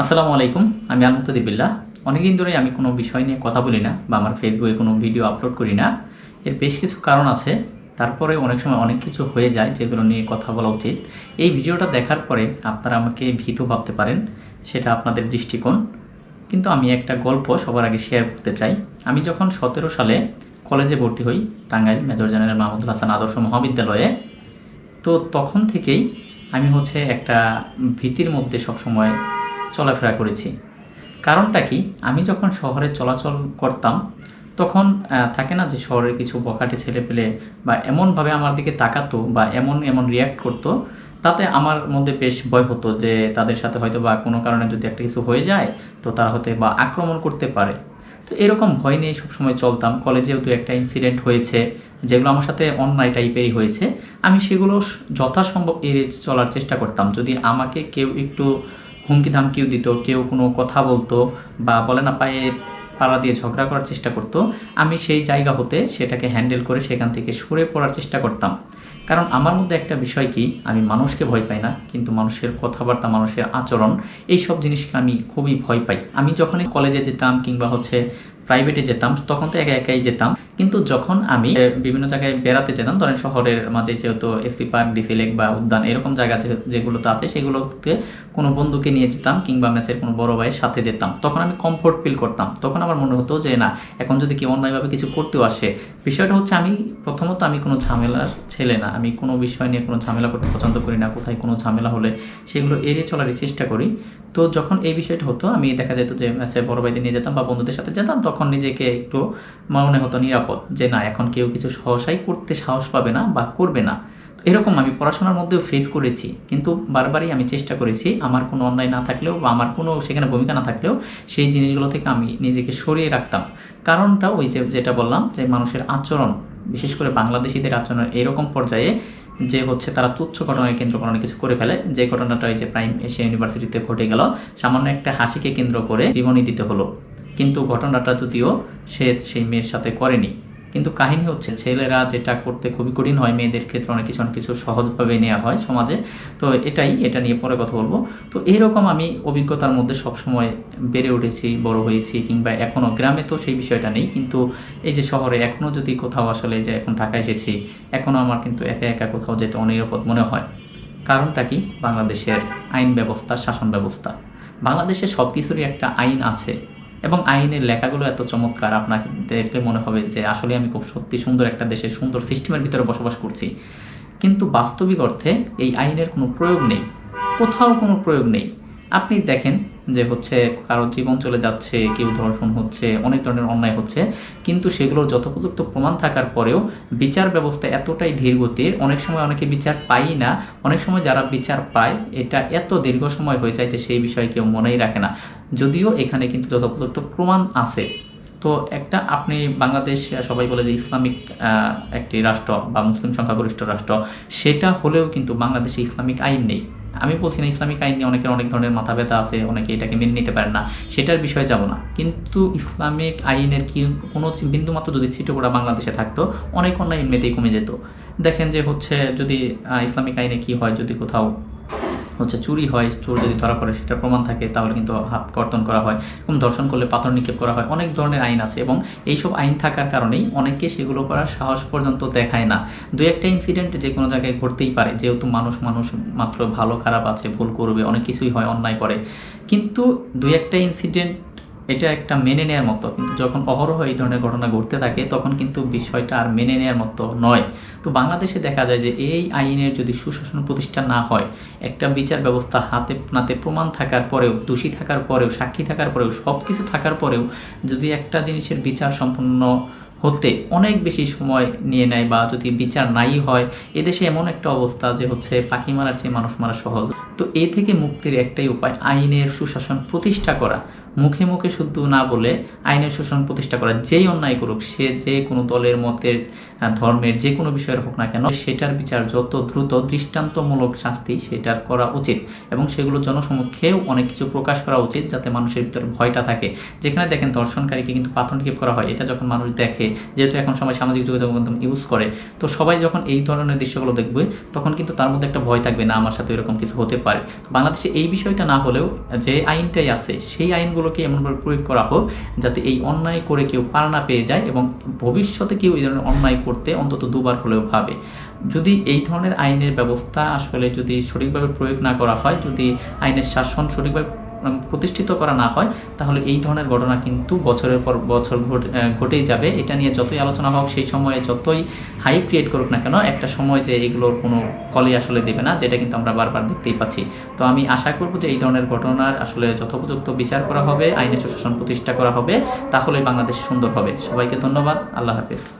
আসসালামু আলাইকুম। আমি আল-মুক্তাদির বিল্লাহ। অনেকদিন ধরেই আমি কোনো বিষয় নিয়ে কথা বলি না বা আমার ফেসবুকে কোনো ভিডিও আপলোড করি না। এর বেশ কিছু কারণ আছে। তারপরে অনেক সময় অনেক কিছু হয়ে যায় যেগুলো নিয়ে কথা বলা উচিত। এই ভিডিওটা দেখার পরে আপনারা আমাকে ভীতু ভাবতে পারেন, সেটা আপনাদের দৃষ্টিকোণ। কিন্তু আমি একটা গল্প সবার আগে শেয়ার করতে চাই। আমি যখন 17 সালে কলেজে ভর্তি হই, টাঙ্গাইল মেজর জেনারেল মাহমুদুল হাসান আদর্শ মহাবিদ্যালয়ে, তো তখন থেকেই আমি একটা ভীতির মধ্যে সবসময় চলাফেরা করেছি। কারণটা কি? আমি যখন শহরে চলাচল করতাম তখন থাকে না যে শহরের কিছু বখাটে ছেলেপেলে বা এমনভাবে আমার দিকে তাকাতো বা এমন রিয়্যাক্ট করতো, তাতে আমার মধ্যে বেশ ভয় হতো যে তাদের সাথে হয়তো বা কোনো কারণে যদি একটা কিছু হয়ে যায় তো তারা হয়তো বা আক্রমণ করতে পারে। তো এরকম ভয় নিয়ে সবসময় চলতাম। কলেজেও তো একটা ইনসিডেন্ট হয়েছে যেগুলো আমার সাথে অন্যায় টাইপেরই হয়েছে। আমি সেগুলো যথাসম্ভব এড়িয়ে চলার চেষ্টা করতাম। যদি আমাকে কেউ একটু হুমকি ধামকিও দিত, কেউ কোনো কথা বলতো বা বলে না পায়ে পাড়া দিয়ে ঝগড়া করার চেষ্টা করতো, আমি সেই জায়গা হতে সেটাকে হ্যান্ডেল করে সেখান থেকে সরে পড়ার চেষ্টা করতাম। কারণ আমার মধ্যে একটা বিষয় কি, আমি মানুষকে ভয় পাই না, কিন্তু মানুষের কথাবার্তা, মানুষের আচরণ, এই সব জিনিসকে আমি খুবই ভয় পাই। আমি যখনই কলেজে যেতাম কিংবা প্রাইভেটে যেতাম তখন তো একাই যেতাম, কিন্তু যখন আমি বিভিন্ন জায়গায় বেড়াতে যেতাম, ধরেন শহরের মাঝে যেহেতু এসপি পার্ক, ডিসি লেক বা উদ্যান এরকম জায়গা যেগুলোতে আছে সেগুলোতে কোনো বন্ধুকে নিয়ে যেতাম কিংবা ম্যাচের কোনো বড় ভাইয়ের সাথে যেতাম, তখন আমি কমফোর্ট ফিল করতাম। তখন আমার মনে হতো যে না, এখন যদি কেউ অন্যায়ভাবে কিছু করতেও আসে, বিষয়টা হচ্ছে আমি প্রথমত আমি কোনো ঝামেলার ছেলে না, আমি কোনো বিষয় নিয়ে কোনো ঝামেলা করতে পছন্দ করি না। কোথায় কোনো ঝামেলা হলে সেগুলো এড়িয়ে চলারই চেষ্টা করি। তো যখন এই বিষয়টা হতো, আমি দেখা যেত যে ম্যাচে বড় ভাইদের নিয়ে যেতাম বা বন্ধুদের সাথে যেতাম, তখন নিজেকে একটু মনে হতো নিরাপদ যে না, এখন কেউ কিছু সহসাই করতে সাহস পাবে না বা করবে না। তো এরকম আমি পড়াশোনার মধ্যেও ফেস করেছি, কিন্তু বারবারই আমি চেষ্টা করেছি আমার কোনো অন্যায় না থাকলেও বা আমার কোনো সেখানে ভূমিকা না থাকলেও সেই জিনিসগুলো থেকে আমি নিজেকে সরিয়ে রাখতাম। কারণটা ওই যেটা বললাম, যে মানুষের আচরণ, বিশেষ করে বাংলাদেশিদের আচরণ এরকম পর্যায়ে যে তারা তুচ্ছ ঘটনাকে কেন্দ্র করে অনেক কিছু করে ফেলে। যে ঘটনাটা প্রাইম এশিয়া ইউনিভার্সিটিতে ঘটে গেল, সামান্য একটা হাসিকে কেন্দ্র করে জীবনই দিতে হলো, কিন্তু ঘটনাটা যদিও সেই মেয়ের সাথে করেনি। কিন্তু কাহিনী হচ্ছে ছেলেরা যেটা করতে খুবই কঠিন হয়, মেয়েদের ক্ষেত্রে অনেক কিছু সহজভাবে নেওয়া হয় সমাজে। তো এটা নিয়ে পরে কথা বলবো। তো এরকম আমি অভিজ্ঞতার মধ্যে সবসময় বেড়ে উঠেছি, বড় হয়েছি, কিংবা এখনও গ্রামে তো সেই বিষয়টা নেই, কিন্তু এই যে শহরে এখনও যদি কোথাও যে এখন ঢাকায় এসেছি, এখনও আমার কিন্তু একা কোথাও যেতে অনিরাপদ মনে হয়। কারণটা কি? বাংলাদেশের আইন ব্যবস্থা, শাসন ব্যবস্থা। বাংলাদেশে সব কিছুরই একটা আইন আছে এবং আইনের লেখাগুলো এত চমৎকার, আপনাকে দেখলে মনে হবে যে আসলে আমি খুব সত্যি সুন্দর একটা দেশের সুন্দর সিস্টেমের ভিতরে বসবাস করছি। কিন্তু বাস্তবিক অর্থে এই আইনের কোনো প্রয়োগ নেই, কোথাও কোনো প্রয়োগ নেই। আপনি দেখেন যে কারো জীবন চলে যাচ্ছে, কেউ ধর্ষণ হচ্ছে, অনেক ধরনের অন্যায় হচ্ছে, কিন্তু সেগুলোর যথোপযুক্ত প্রমাণ থাকার পরেও বিচার ব্যবস্থা এতটাই ধীরগতির, অনেক সময় অনেকে বিচার পাই না, অনেক সময় যারা বিচার পায় এটা এত দীর্ঘ সময় হয়ে যায় যে সেই বিষয়ে কেউ মনেই রাখে না, যদিও এখানে কিন্তু যথোপযুক্ত প্রমাণ আছে। তো আপনি বাংলাদেশ সবাই বলে যে ইসলামিক একটি রাষ্ট্র বা মুসলিম সংখ্যাগরিষ্ঠ রাষ্ট্র, সেটা হলেও কিন্তু বাংলাদেশে ইসলামিক আইন নেই। আমি বলছি না ইসলামিক আইন নিয়ে অনেকের অনেক ধরনের মাথা ব্যথা আছে, অনেকে এটাকে মেনে নিতে পারেন না, সেটার বিষয়ে যাব না। কিন্তু ইসলামিক আইনের কি কোনো বিন্দুমাত্র যদি ছিটেফোঁটা বাংলাদেশে থাকতো, অনেক অন্যায় এমনিতেই কমে যেত। দেখেন যে যদি ইসলামিক আইনে কি হয়, যদি কোথাও চুরি হয়, চোর যদি ধরা পড়ে সেটার প্রমাণ থাকে, তাহলে কিন্তু হাত কর্তন করা হয়, এবং ধর্ষণ করলে পাথর নিক্ষেপ করা হয়। অনেক ধরনের আইন আছে এবং এইসব আইন থাকার কারণেই অনেকে সেগুলো করার সাহস পর্যন্ত দেখায় না। দু একটা ইনসিডেন্ট যে কোনো জায়গায় ঘটতেই পারে, যেহেতু মানুষ মাত্র, ভালো খারাপ আছে, ভুল করবে, অনেক কিছুই হয়, অন্যায় করে, কিন্তু দু একটা ইনসিডেন্ট এটা একটা মেনে নেওয়ার মতো। কিন্তু যখন অহরহ এই ধরনের ঘটনা ঘটতে থাকে তখন কিন্তু বিষয়টা আর মেনে নেওয়ার মতো নয়। তো বাংলাদেশে দেখা যায় যে এই আইনের যদি সুশাসন প্রতিষ্ঠা না হয়, একটা বিচার ব্যবস্থা হাতে নাতে প্রমাণ থাকার পরেও, দোষী থাকার পরেও, সাক্ষী থাকার পরেও, সব কিছু থাকার পরেও যদি একটা জিনিসের বিচার সম্পন্ন হতে অনেক বেশি সময় নিয়ে নেয় বা যদি বিচার নাই হয়, এদেশে এমন একটা অবস্থা যে পাখি মারার চেয়ে মানুষ মারা সহজ। তো এ থেকে মুক্তির একটাই উপায় আইনের সুশাসন প্রতিষ্ঠা করা। মুখে মুখে শুধু না বলে আইনের সুশাসন প্রতিষ্ঠা করা। যেই অন্যায় করুক, সে যে কোনো দলের, মতের, ধর্মের যে কোনো বিষয়ের হোক না কেন, সেটার বিচার যত দ্রুত, দৃষ্টান্তমূলক শাস্তি সেটার করা উচিত, এবং সেগুলো জনসমক্ষেও অনেক কিছু প্রকাশ করা উচিত যাতে মানুষের ভিতরে ভয়টা থাকে। যেখানে দেখেন ধর্ষণকারীকে কিন্তু পাথর নিক্ষেপ করা হয়, এটা যখন মানুষ দেখে, যেহেতু এখন সবাই সামাজিক যোগাযোগ মাধ্যম ইউজ করে, তো সবাই যখন এই ধরনের দৃশ্যগুলো দেখবে তখন কিন্তু তার মধ্যে একটা ভয় থাকবে, না আমার সাথে এরকম কিছু হতে পারে। পারে। তো বাংলাদেশে এই বিষয়টা না হলেও যে আইনটাই আছে সেই আইনগুলোকে এমনভাবে প্রয়োগ করা হোক যাতে এই অন্যায় করে কেউ পার না পেয়ে যায় এবং ভবিষ্যতে কেউ এই ধরনের অন্যায় করতে অন্তত দুবার হলেও ভাবে। যদি এই ধরনের আইনের ব্যবস্থা আসলে যদি সঠিকভাবে প্রয়োগ না করা হয়, যদি আইনের শাসন সঠিকভাবে প্রতিষ্ঠিত করা না হয়, তাহলে এই ধরনের ঘটনা কিন্তু বছরের পর বছর ঘটেই যাবে। এটা নিয়ে যতই আলোচনা হোক, সেই সময়ে যতই হাইপ ক্রিয়েট করুক না কেন, একটা সময় যে এগুলোর কোনো ফলই আসলে দেবে না, যেটা কিন্তু আমরা বারবার দেখতেই পাচ্ছি। তো আমি আশা করব যে এই ধরনের ঘটনার আসলে যথোপযুক্ত বিচার করা হবে, আইনের সুশাসন প্রতিষ্ঠা করা হবে, তাহলেই বাংলাদেশ সুন্দর হবে। সবাইকে ধন্যবাদ। আল্লাহ হাফেজ।